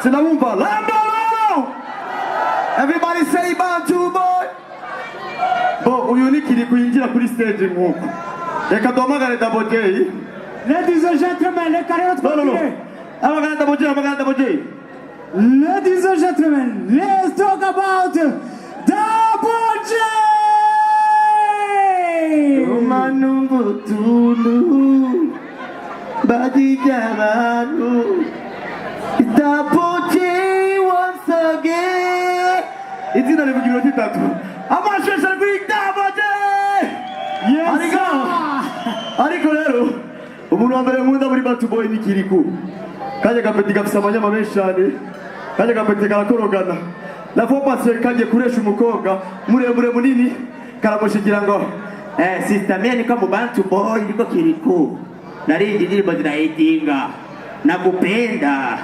C'est la Mumba. Lambalo! Everybody say Bantu boy. Bon, uyuni kiri kuinjira kuri stage nk'uko. Reka duhamagare Double J. Ladies and gentlemen, les carrés de Non. Hamagara Double J. Ladies and gentlemen, let's talk about Double J! Manumbu tulu Badi Jamanu Double J once again. Izina libugiro titatu. Amashusho kuri Double J. Yes! Ariko rero umuntu wa mbere nkunda muri Bantu Boy ni Kiriku. Kaje gapeti gafisa amanyama menshi cyane. Kaje gapeti karakorogana. La fois passée kaje kuresha umukobwa muremure munini karamushigira ngo sister mimi niko mu Bantu Boy niko Kiriku. Nari indirimbo zinayitinga. Nakupenda.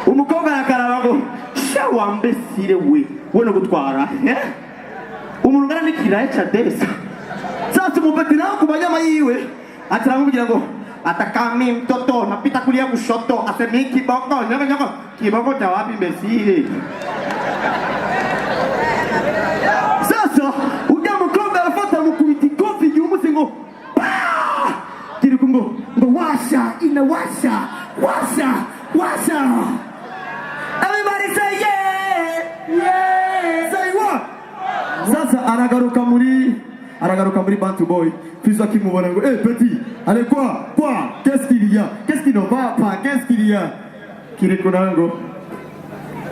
Umukobwa yakaraba ngo sha wambesire we no gutwara umuntu ngana nikiraye cadesa sasa mupeti nao kubanyama yiwe ataramubwira ngo atakami mtoto napita kulia kushoto asemi kiboko nyoko kiboko cha wapi mbesire. Sasa ujya mukobwa afata mukubiti kofi y'umusi ngo kiri kumbo ngo washa inawasha washa. Everybody say yeah. Say what? Sasa aragaruka muri Bantu Boy. Puis akimubona ngo petit, allez quoi? Qu'est-ce qu'il y a? Qu'est-ce qui ne va pas? Qu'est-ce qu'il y a? Kiriku nango.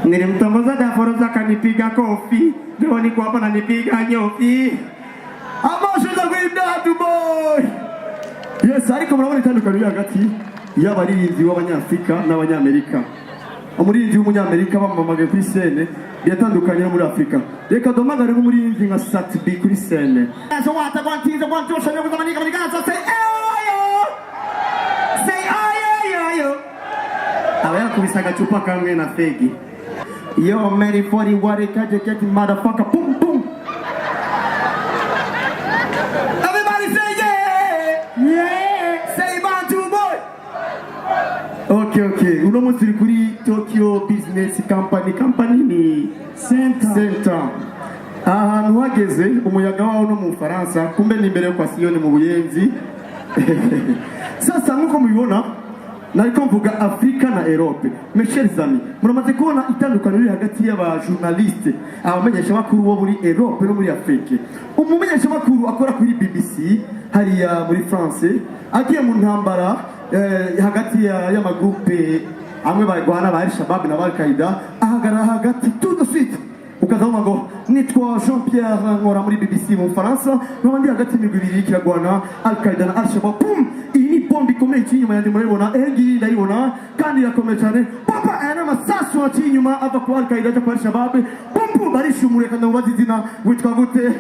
Nilimtongoza daforoza kanipiga kofi. Leo niko hapa nanipiga nyofi. Amasho za Bantu Boy. Yes, ariko murabona itandukanye hagati y'abaririmbyi b'Abanyafrika n'Abanyamerika. Umuririmbyi w'Umunyamerika bamamagaye kuri scène yatandukanye no muri Afrika. Reka domagare nk'umuririmbyi nka Sat B kuri scène. So what I want is to show you the money say ayo. Aba yakubisa agacupa kamwe na fegi. Yo Mary 40 what kaje get motherfucker boom boom. Everybody say yeah. Say Bantu Boy. Okay. Uno munsi kuri Tokyo Business Company ni Center. Ahantu hageze umuyaga wawo no mu Faransa kumbe ni imbere kwa Sione mu Buyenzi. Sasa nkuko mubibona nariko mvuga Afrika na Europe. Mes chers amis, muramaze kubona itandukaniro hagati y'aba journaliste abamenyesha makuru bo muri Europe no muri Afrika. Umumenyesha makuru akora kuri BBC hariya muri France agiye mu ntambara hagati y'amagrupe amwe barwana ba Al-Shabaab na Al-Qaeda ahagara hagati tout de suite ukazama ngo nitwa Jean-Pierre nkora muri BBC mu Faransa n'abandi hagati y'imigwi kiragwana Al-Qaeda na Al-Shabaab pum iyi ni bombi ikomeye cy'inyuma yandi murabona ngiyi ndayibona kandi irakomeye cyane papa ana masasu cy'inyuma ava ku Al-Qaeda cyangwa kwa Al-Shabaab pum barishumure kandi ubazi izina witwa gute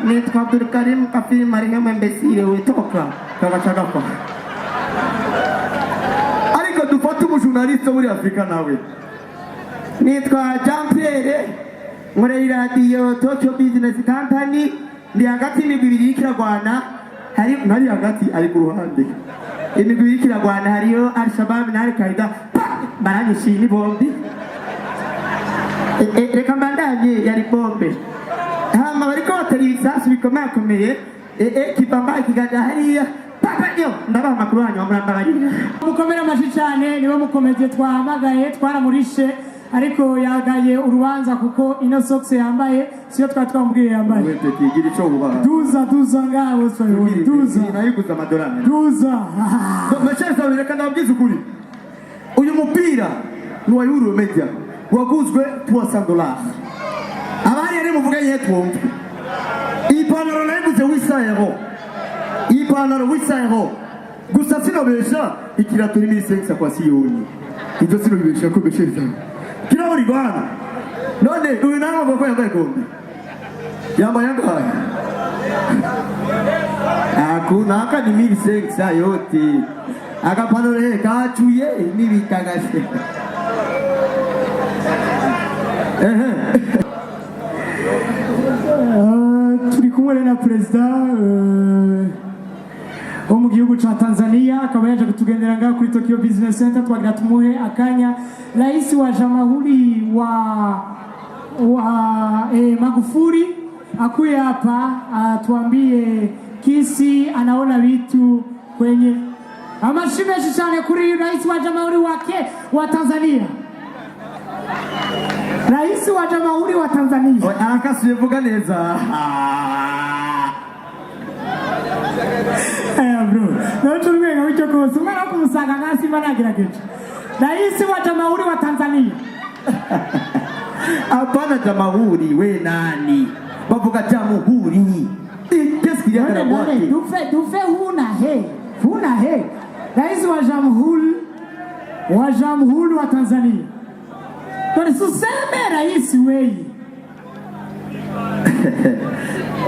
nitwa Abdul Karim Kafi Maria Mbesire witoka kabachagapa. Ariko dufata umujournaliste muri Afrika nawe nitwa Jean Pierre muri radio Tokyo Business Company ndi hagati y'imigwi kiragwana nari hagati ari ku ruhande imigwi kiragwana hariyo Al-Shabaab na Al-Qaeda baranyishini bombi reka mbandanye yari bombe hama bariko batari ibisasu bikomakomeye kibamba kigaja hariya ndabaha amakuru wanyu murambabarira mukomera amashi cyane niwe mukomeje twahamagaye twaramurishe ariko yagaye urubanza kuko ino socks yambaye siyo twamubwiye yambaye wete kigira ico buba duza ngabo so duza nayiguza amadolari duza mashaka bireka ndabyiza ukuri uyu mupira ni wa Euro Media waguzwe $300 abari ari muvuganye twumve ipantaro nayiguze €800 ipantaro €800 gusa sinobesha ikirato ni $1,500 kwa Sioni ibyo sinobesha ko besheza kira uri bana none uyu namo bako yambaye kombi yambaye ngaha akuna akani $1,500 yote akapantaro kachuye nibikagashe turi kumwe na president wo mu gihugu cha Tanzania akaba yaje kutugendera ngaho kuri Tokyo Business Center. Twagira tumuhe akanya rais wa jamhuri wa Magufuli akuye hapa atuambie kisi anaona vitu kwenye amashimeshi cyane kuri rais wa jamhuri wa Tanzania. Rais wa jamhuri wa Tanzania akasivuga neza. Bro, no tulwenga wicho ko sumara kumusanga ngasi managira kecho. Rais wa jamhuri wa Tanzania. Hapana jamhuri, we nani? Bavuga jamhuri. Qu'est-ce qu'il y a dans la boîte? Tu fais huna he. Rais wa jamhuri wa Tanzania. Kwa suseme rais wewe.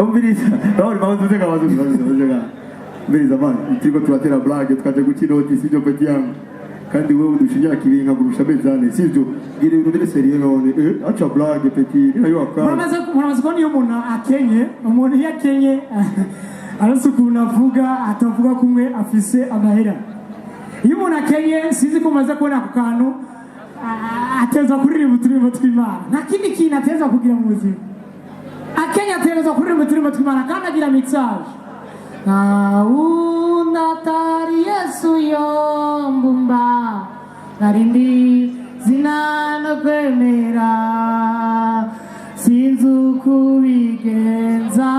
Umbiliza, rauri mawazuzeka wazuzeka. Umbiliza man, turiko turatera blague tukaje gukinoti sivyo peti yangu. Kandi wewe udushinya kiringa kurusha bezane sivyo. Gire ibintu biri seriye none. Acha blague peti niyo akara. Muramaze kubona iyo umuntu akenye, umuntu yakenye arasukuna avuga atavuga kumwe afise amahera. Iyo umuntu akenye sizi ko maze kubona ku kantu ateza kuririmba uturimbo tw'Imana. Nta kindi kintu ateza kugira mu buzima. Akenya ateza kuririmba uturimbo tw'Imana kandi agira mixage. Unatari Yesu yombumba narindi zinano kwemera sinzu kubigenza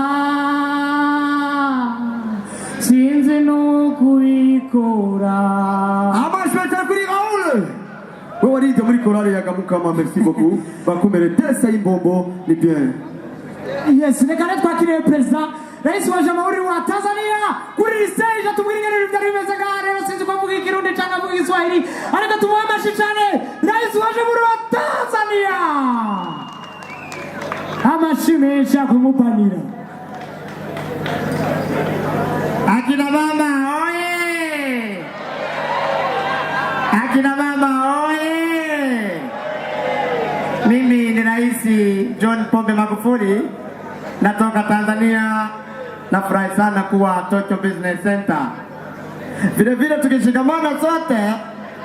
sinzi no kubikora. Amashweta kuri Raoul. Wewe warije muri korale ya Gamukama, merci beaucoup. Bakomere tesa imbombo ni bien. Yes, nekane twakire president rais wa jamhuri wa Tanzania kuri stage atubwirengere ibyo bimeze gare sinzi ko mvuga ikirundi cyangwa mvuga Kiswahili ariko tumuhamashe cyane rais wa jamhuri wa Tanzania. Amashimesha kumupanira. Akina mama oye! Akina mama oye! Mimi ni Rais John Pombe Magufuli, natoka Tanzania. Nafurahi sana kuwa Tokyo Business Center. Vile vile tukishikamana sote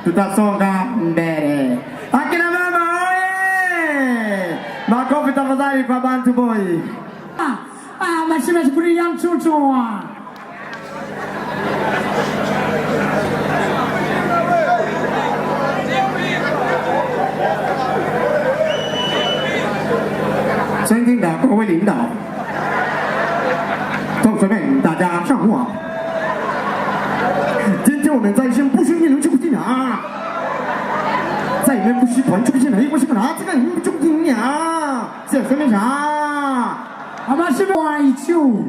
tutasonga mbele. Akina mama oye! Makofi tafadhali kwa Bantu Boy. Mashimeshi kuri Young Chuchu.尊敬的各位领导，同学们，大家上午好。今天我们在线不许你能出进啊，在你们不许团出进来，我是个哪这个人不中进啊？这说明啥？阿妈是不爱球。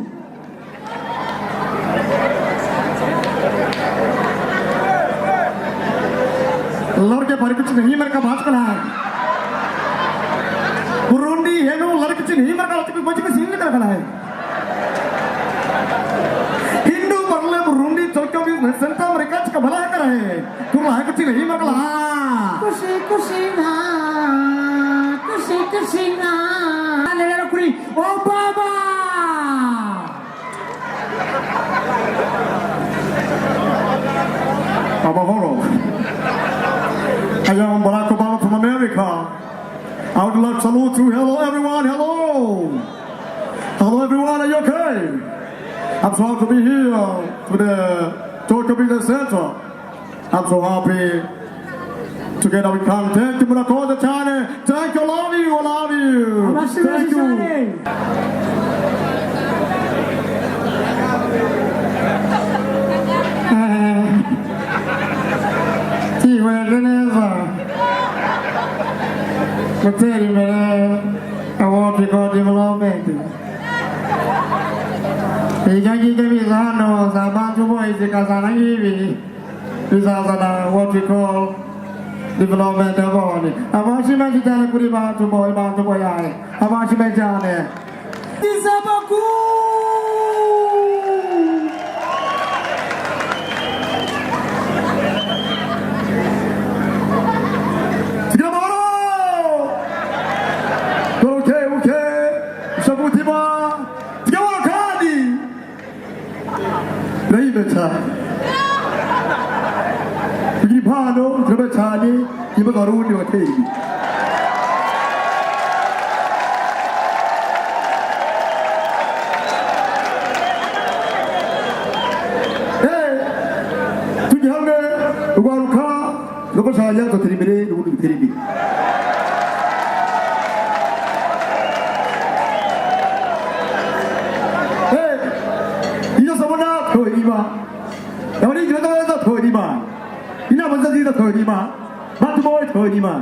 लड़के पर कुछ नहीं मेरे का बात करा है बुरुंडी है नो लड़के कुछ नहीं मेरे का कुछ बच्चे में सीन निकल करा है हिंदू बरले Burundi Tokyo business centre America का भला कर है तुम है कुछ नहीं मेरे का खुशी खुशी ना ले ले कुड़ी ओबामा बाबा होरो I am Barack Obama from America. I would like to salute you. Hello everyone, hello. Hello everyone, are you okay? I'm so happy to be here to the Tokyo Business Center. I'm so happy. Together we come. Thank you, Murakoda Chane. Thank you, I love you. Thank you. Materi mere award for development. Ijangi ke bizano sa Bantu Boy se kasana hivi. Bizana what we call development award. Amashi majitale kuri Bantu Boy ai. Amashi majane. Disabaku. turayimbe cyane kugira impano turayimbe cyane imbaga abarundi bateye imbere tujye hamwe rwaruka tugafashanya tugatera imbere n'ubundi dutera imbere Yabari igihe neza twerima inama nziza twerima bantu boy twerima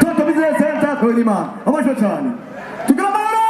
Toto business center twerima abasho cyane tugira amahoro